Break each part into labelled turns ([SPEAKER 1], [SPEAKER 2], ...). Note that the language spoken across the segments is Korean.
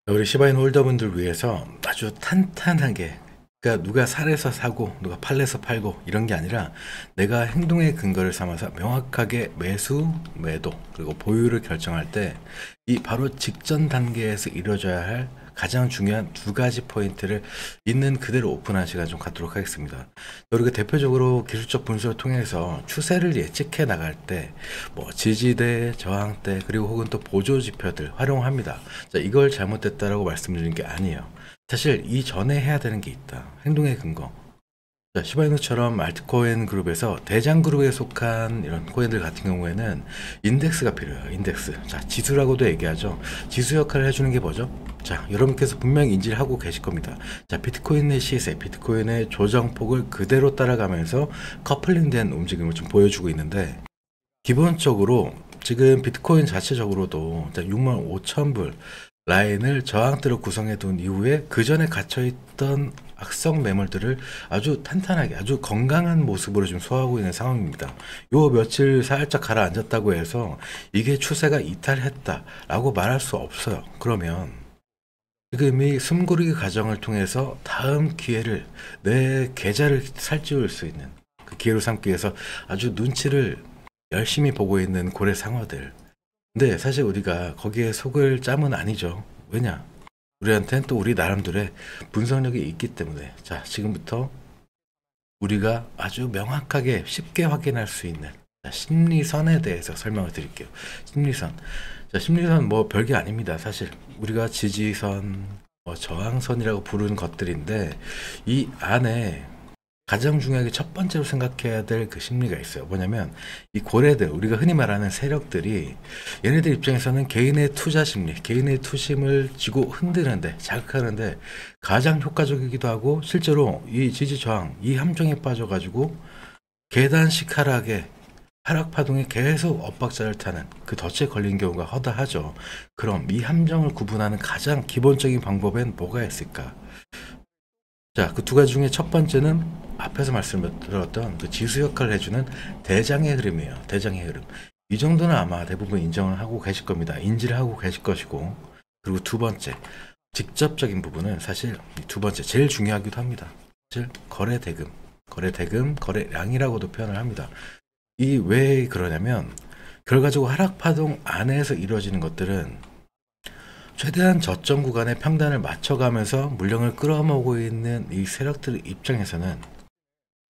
[SPEAKER 1] 우리 시바인 홀더분들 위해서 아주 탄탄하게, 그러니까 누가 살에서 사고 누가 팔에서 팔고 이런 게 아니라 내가 행동의 근거를 삼아서 명확하게 매수, 매도 그리고 보유를 결정할 때 이 바로 직전 단계에서 이루어져야 할 가장 중요한 두 가지 포인트를 있는 그대로 오픈한 시간 좀 갖도록 하겠습니다. 우리가 대표적으로 기술적 분석을 통해서 추세를 예측해 나갈 때 뭐 지지대, 저항대 그리고 혹은 또 보조 지표들 활용합니다. 자, 이걸 잘못됐다라고 말씀드리는 게 아니에요. 사실 이전에 해야 되는 게 있다. 행동의 근거. 자, 시바이누처럼 알트코인 그룹에서 대장 그룹에 속한 이런 코인들 같은 경우에는 인덱스가 필요해요. 인덱스. 자, 지수라고도 얘기하죠. 지수 역할을 해주는 게 뭐죠? 자, 여러분께서 분명히 인지를 하고 계실 겁니다. 자, 비트코인의 시세, 비트코인의 조정폭을 그대로 따라가면서 커플링된 움직임을 좀 보여주고 있는데, 기본적으로 지금 비트코인 자체적으로도 65,000불 라인을 저항대로 구성해 둔 이후에 그 전에 갇혀있던 악성 매물들을 아주 탄탄하게 아주 건강한 모습으로 지금 소화하고 있는 상황입니다. 요 며칠 살짝 가라앉았다고 해서 이게 추세가 이탈했다 라고 말할 수 없어요. 그러면 지금 이 숨고르기 과정을 통해서 다음 기회를, 내 계좌를 살찌울 수 있는 그 기회로 삼기 위해서 아주 눈치를 열심히 보고 있는 고래 상어들. 근데 사실 우리가 거기에 속을 짬은 아니죠. 왜냐? 우리한테는 또 우리 나름대로의 분석력이 있기 때문에. 자, 지금부터 우리가 아주 명확하게 쉽게 확인할 수 있는 심리선에 대해서 설명을 드릴게요. 심리선. 자, 심리선 뭐 별게 아닙니다. 사실 우리가 지지선, 저항선이라고 부르는 것들인데, 이 안에 가장 중요하게 첫 번째로 생각해야 될 그 심리가 있어요. 뭐냐면 이 고래들, 우리가 흔히 말하는 세력들이, 얘네들 입장에서는 개인의 투자 심리, 개인의 투심을 쥐고 흔드는데, 자극하는데 가장 효과적이기도 하고, 실제로 이 지지 저항, 이 함정에 빠져가지고 계단식 하락 파동에 계속 엇박자를 타는 그 덫에 걸린 경우가 허다하죠. 그럼 이 함정을 구분하는 가장 기본적인 방법엔 뭐가 있을까? 자, 그 두 가지 중에 첫 번째는 앞에서 말씀드렸던 그 지수 역할을 해주는 대장의 흐름이에요. 대장의 흐름. 이 정도는 아마 대부분 인정을 하고 계실 겁니다. 인지를 하고 계실 것이고. 그리고 두 번째, 직접적인 부분은 사실 이 두 번째, 제일 중요하기도 합니다. 사실 거래 대금, 거래량이라고도 표현을 합니다. 이 왜 그러냐면, 결과적으로 하락 파동 안에서 이루어지는 것들은 최대한 저점 구간의 평단을 맞춰가면서 물량을 끌어모으고 있는 이 세력들 입장에서는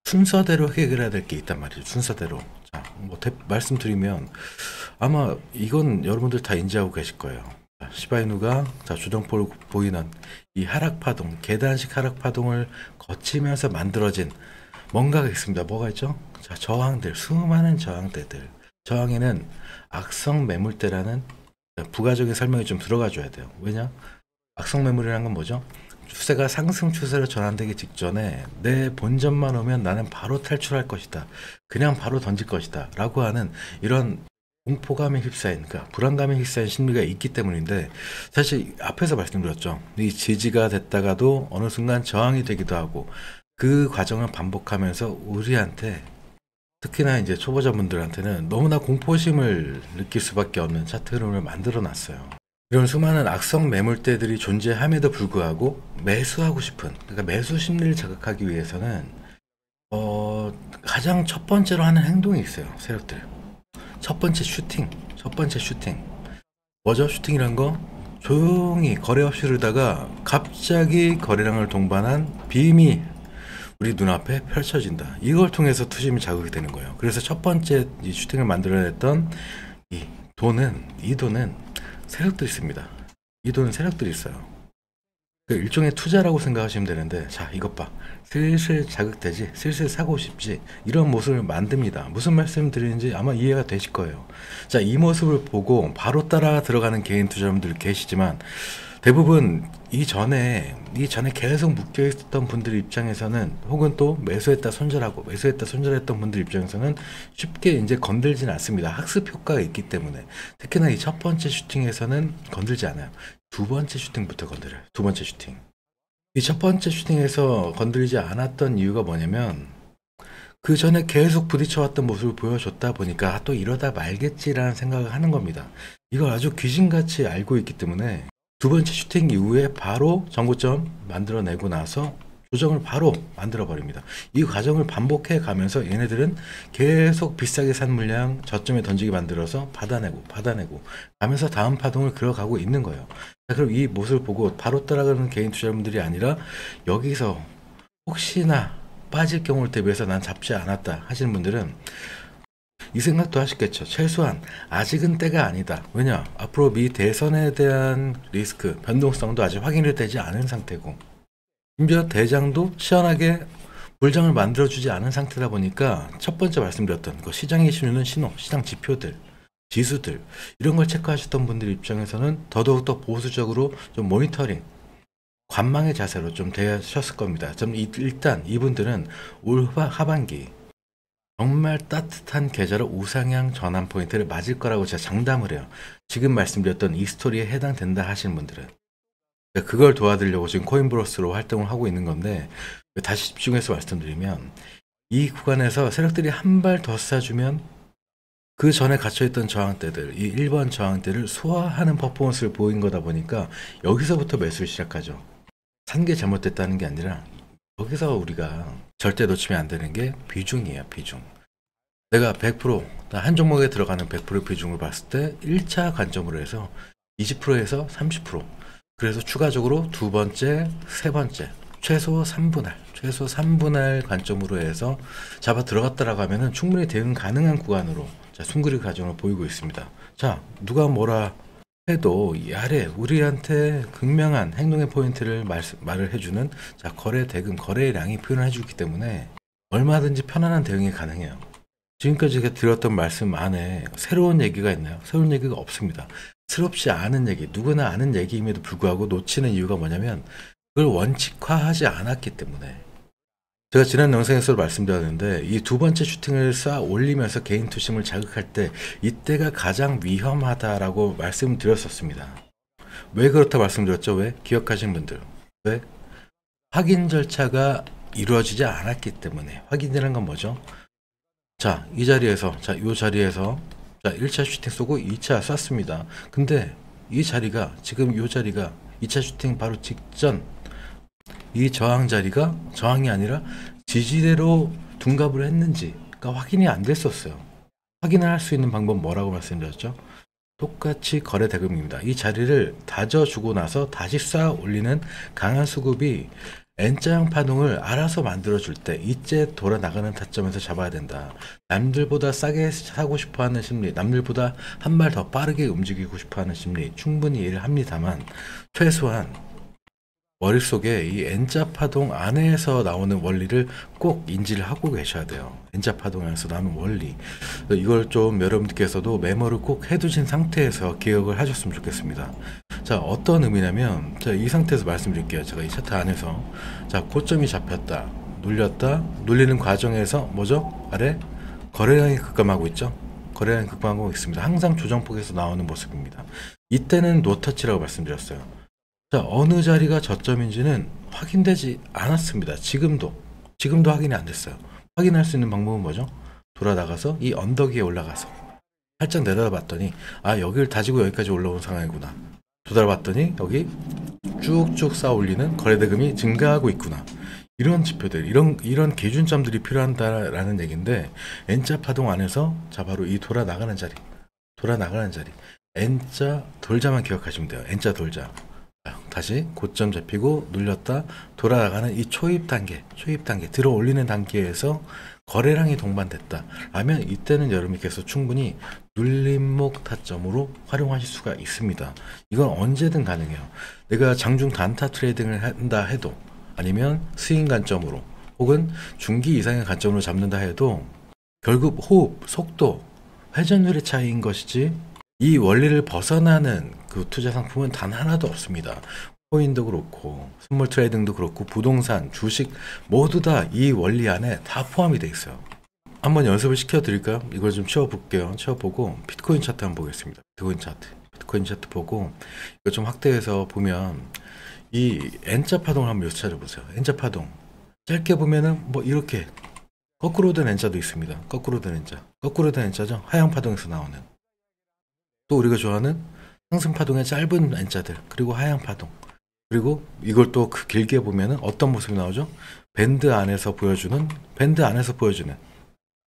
[SPEAKER 1] 순서대로 해결해야 될 게 있단 말이죠. 순서대로. 자, 뭐 말씀드리면 아마 이건 여러분들 다 인지하고 계실 거예요. 자, 시바이누가 주정폭을 보이는 이 하락 파동, 계단식 하락 파동을 거치면서 만들어진 뭔가가 있습니다. 뭐가 있죠? 자, 저항들, 수많은 저항대들. 저항에는 악성 매물대라는 부가적인 설명이 좀 들어가 줘야 돼요. 왜냐? 악성 매물이라는 건 뭐죠? 추세가 상승 추세로 전환되기 직전에 내 본전만 오면 나는 바로 탈출할 것이다. 그냥 바로 던질 것이다. 라고 하는 이런 공포감에 휩싸인, 그러니까 불안감에 휩싸인 심리가 있기 때문인데, 사실 앞에서 말씀드렸죠. 이 지지가 됐다가도 어느 순간 저항이 되기도 하고, 그 과정을 반복하면서 우리한테, 특히나 이제 초보자분들한테는 너무나 공포심을 느낄 수밖에 없는 차트 흐름을 만들어 놨어요. 이런 수많은 악성 매물대들이 존재함에도 불구하고 매수하고 싶은, 그러니까 매수 심리를 자극하기 위해서는 가장 첫 번째로 하는 행동이 있어요. 세력들. 첫 번째 슈팅. 뭐죠? 슈팅이란 거? 조용히 거래 없이 흐르다가 갑자기 거래량을 동반한 빔이 우리 눈앞에 펼쳐진다. 이걸 통해서 투심이 자극이 되는 거예요. 그래서 첫 번째 이 슈팅을 만들어냈던 이 돈은 세력들이 있습니다. 이 돈은 세력들이 있어요. 그 일종의 투자라고 생각하시면 되는데, 자, 이것 봐. 슬슬 자극되지, 슬슬 사고 싶지, 이런 모습을 만듭니다. 무슨 말씀 드리는지 아마 이해가 되실 거예요. 자, 이 모습을 보고 바로 따라 들어가는 개인 투자자분들 계시지만, 대부분 이전에 계속 묶여 있었던 분들 입장에서는, 혹은 또 매수했다 손절했던 분들 입장에서는 쉽게 이제 건들진 않습니다. 학습 효과가 있기 때문에. 특히나 이 첫 번째 슈팅에서는 건들지 않아요. 두 번째 슈팅부터 건드려요. 두 번째 슈팅. 이 첫 번째 슈팅에서 건드리지 않았던 이유가 뭐냐면, 그 전에 계속 부딪혀왔던 모습을 보여줬다 보니까 또 이러다 말겠지라는 생각을 하는 겁니다. 이걸 아주 귀신같이 알고 있기 때문에 두 번째 슈팅 이후에 바로 정고점 만들어내고 나서 조정을 바로 만들어 버립니다. 이 과정을 반복해 가면서 얘네들은 계속 비싸게 산 물량 저점에 던지게 만들어서 받아내고 가면서 다음 파동을 그어가고 있는 거예요. 자, 그럼 이 모습을 보고 바로 따라가는 개인 투자자분들이 아니라 여기서 혹시나 빠질 경우를 대비해서 난 잡지 않았다 하시는 분들은 이 생각도 하시겠죠. 최소한 아직은 때가 아니다. 왜냐? 앞으로 미 대선에 대한 리스크, 변동성도 아직 확인이 되지 않은 상태고, 심지어 대장도 시원하게 물장을 만들어주지 않은 상태다 보니까 첫 번째 말씀드렸던 그 시장에 실리는 신호, 시장 지표들, 지수들 이런 걸 체크하셨던 분들 입장에서는 더더욱 더 보수적으로 좀 모니터링, 관망의 자세로 좀 되셨을 겁니다. 일단 이분들은 올 하반기 정말 따뜻한 계절의 우상향 전환 포인트를 맞을 거라고 제가 장담을 해요. 지금 말씀드렸던 이 스토리에 해당된다 하시는 분들은. 그걸 도와드리려고 지금 코인브로스로 활동을 하고 있는 건데, 다시 집중해서 말씀드리면 이 구간에서 세력들이 한 발 더 쏴주면 그 전에 갇혀있던 저항대들, 이 1번 저항대를 소화하는 퍼포먼스를 보인 거다 보니까 여기서부터 매수를 시작하죠. 산 게 잘못됐다는 게 아니라 여기서 우리가 절대 놓치면 안 되는 게 비중이에요. 비중. 내가 100%, 한 종목에 들어가는 100% 비중을 봤을 때 1차 관점으로 해서 20%에서 30%, 그래서 추가적으로 두 번째, 세 번째, 최소 3분할 관점으로 해서 잡아 들어갔다라고 하면은 충분히 대응 가능한 구간으로 자, 숨그릴 과정을 보이고 있습니다. 자, 누가 뭐라 해도 이 아래 우리한테 극명한 행동의 포인트를 말을 해주는 자, 거래 대금, 거래량이 표현을 해주기 때문에 얼마든지 편안한 대응이 가능해요. 지금까지 제가 드렸던 말씀 안에 새로운 얘기가 있나요? 새로운 얘기가 없습니다. 새롭지 않은 얘기, 누구나 아는 얘기임에도 불구하고 놓치는 이유가 뭐냐면 그걸 원칙화하지 않았기 때문에. 제가 지난 영상에서 말씀드렸는데 이 두 번째 슈팅을 쏴 올리면서 개인 투심을 자극할 때 이때가 가장 위험하다라고 말씀드렸었습니다. 왜 그렇다 말씀드렸죠? 왜? 기억하신 분들. 왜? 확인 절차가 이루어지지 않았기 때문에. 확인이라는 건 뭐죠? 자, 이 자리에서, 자, 이 자리에서, 자, 1차 슈팅 쏘고 2차 쐈습니다. 근데 이 자리가, 지금 이 자리가 2차 슈팅 바로 직전, 이 저항 자리가 저항이 아니라 지지대로 둔갑을 했는지가 확인이 안 됐었어요. 확인을 할 수 있는 방법 뭐라고 말씀드렸죠? 똑같이 거래 대금입니다. 이 자리를 다져주고 나서 다시 쏴 올리는 강한 수급이 N자형 파동을 알아서 만들어줄 때 이제 돌아 나가는 타점에서 잡아야 된다. 남들보다 싸게 사고 싶어하는 심리, 남들보다 한 발 더 빠르게 움직이고 싶어하는 심리 충분히 이해를 합니다만 최소한 머릿속에 이 N자 파동 안에서 나오는 원리를 꼭 인지를 하고 계셔야 돼요. N자 파동 안에서 나오는 원리. 이걸 좀 여러분들께서도 메모를 꼭 해두신 상태에서 기억을 하셨으면 좋겠습니다. 자, 어떤 의미냐면, 자, 이 상태에서 말씀드릴게요. 제가 이 차트 안에서. 자, 고점이 잡혔다. 눌렸다. 눌리는 과정에서 뭐죠? 아래 거래량이 급감하고 있죠? 거래량이 급감하고 있습니다. 항상 조정폭에서 나오는 모습입니다. 이때는 노터치라고 말씀드렸어요. 자, 어느 자리가 저점인지는 확인되지 않았습니다. 지금도 확인이 안 됐어요. 확인할 수 있는 방법은 뭐죠? 돌아 나가서 이 언덕 위에 올라가서 살짝 내려봤더니 아, 여기를 다지고 여기까지 올라온 상황이구나. 돌아봤더니 여기 쭉쭉 쌓아 올리는 거래대금이 증가하고 있구나. 이런 지표들, 이런 기준점들이 필요하다라는 얘기인데 N자 파동 안에서 자, 바로 이 돌아 나가는 자리, N자 돌자만 기억하시면 돼요. N자 돌자. 다시 고점 잡히고 눌렸다 돌아가는 이 초입 단계 들어 올리는 단계에서 거래량이 동반됐다 라면 이때는 여러분께서 충분히 눌림목 타점으로 활용하실 수가 있습니다. 이건 언제든 가능해요. 내가 장중 단타 트레이딩을 한다 해도 아니면 스윙 관점으로 혹은 중기 이상의 관점으로 잡는다 해도 결국 호흡, 속도, 회전율의 차이인 것이지 이 원리를 벗어나는 그 투자 상품은 단 하나도 없습니다. 코인도 그렇고 선물 트레이딩도 그렇고 부동산, 주식 모두 다 이 원리 안에 다 포함이 되어 있어요. 한번 연습을 시켜드릴까요? 이걸 좀 치워볼게요. 치워보고 비트코인 차트 한번 보겠습니다. 비트코인 차트 보고 이거 좀 확대해서 보면 이 N자 파동을 한번 찾아보세요. N자 파동 짧게 보면은 뭐 이렇게 거꾸로 된 N자도 있습니다. 거꾸로 된 N자죠. 하향 파동에서 나오는 또 우리가 좋아하는 상승 파동의 짧은 N자들, 그리고 하향 파동, 그리고 이걸 또 길게 보면은 어떤 모습이 나오죠? 밴드 안에서 보여주는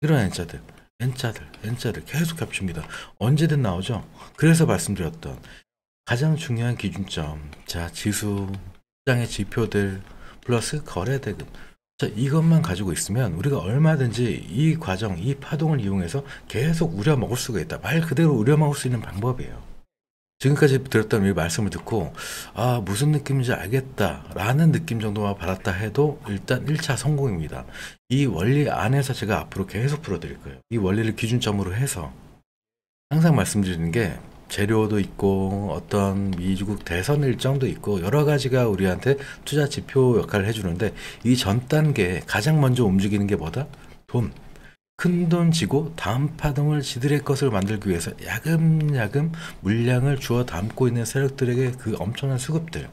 [SPEAKER 1] 이런 N자들 계속 겹칩니다. 언제든 나오죠. 그래서 말씀드렸던 가장 중요한 기준점, 자, 지수, 시장의 지표들 플러스 거래 대금. 자, 이것만 가지고 있으면 우리가 얼마든지 이 과정, 이 파동을 이용해서 계속 우려먹을 수가 있다. 말 그대로 우려먹을 수 있는 방법이에요. 지금까지 들었던 이 말씀을 듣고 아, 무슨 느낌인지 알겠다 라는 느낌 정도만 받았다 해도 일단 1차 성공입니다. 이 원리 안에서 제가 앞으로 계속 풀어드릴 거예요. 이 원리를 기준점으로 해서 항상 말씀드리는 게 재료도 있고 어떤 미국 대선 일정도 있고 여러 가지가 우리한테 투자 지표 역할을 해주는데 이 전 단계에 가장 먼저 움직이는 게 뭐다? 돈. 큰 돈 지고 다음 파동을 지들의 것을 만들기 위해서 야금야금 물량을 주워 담고 있는 세력들에게 그 엄청난 수급들.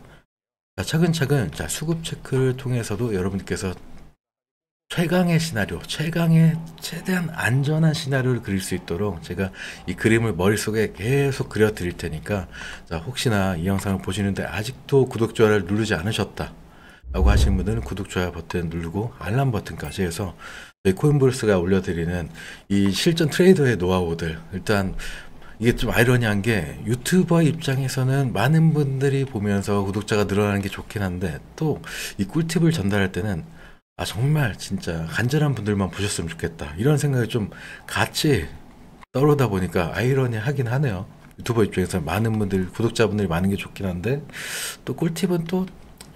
[SPEAKER 1] 자, 차근차근 자, 수급 체크를 통해서도 여러분께서 최강의 시나리오, 최강의 최대한 안전한 시나리오를 그릴 수 있도록 제가 이 그림을 머릿속에 계속 그려 드릴 테니까 자, 혹시나 이 영상을 보시는데 아직도 구독, 좋아요를 누르지 않으셨다 라고 하시는 분들은 구독, 좋아요 버튼 누르고 알람 버튼까지 해서 저희 코인브루스가 올려드리는 이 실전 트레이더의 노하우들, 일단 이게 좀 아이러니한 게 유튜버 입장에서는 많은 분들이 보면서 구독자가 늘어나는 게 좋긴 한데 또 이 꿀팁을 전달할 때는 아, 정말 진짜 간절한 분들만 보셨으면 좋겠다 이런 생각이 좀 같이 떠오르다 보니까 아이러니하긴 하네요. 유튜버 입장에서 많은 분들, 구독자분들이 많은 게 좋긴 한데 또 꿀팁은 또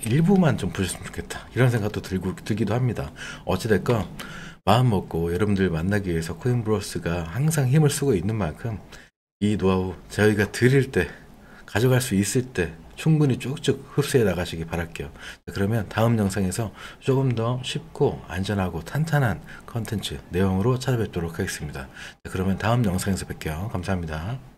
[SPEAKER 1] 일부만 좀 보셨으면 좋겠다 이런 생각도 들기도 합니다. 어찌됐건 마음 먹고 여러분들 만나기 위해서 코인브로스가 항상 힘을 쓰고 있는 만큼 이 노하우 저희가 드릴 때, 가져갈 수 있을 때 충분히 쭉쭉 흡수해 나가시기 바랄게요. 그러면 다음 영상에서 조금 더 쉽고 안전하고 탄탄한 컨텐츠 내용으로 찾아뵙도록 하겠습니다. 그러면 다음 영상에서 뵐게요. 감사합니다.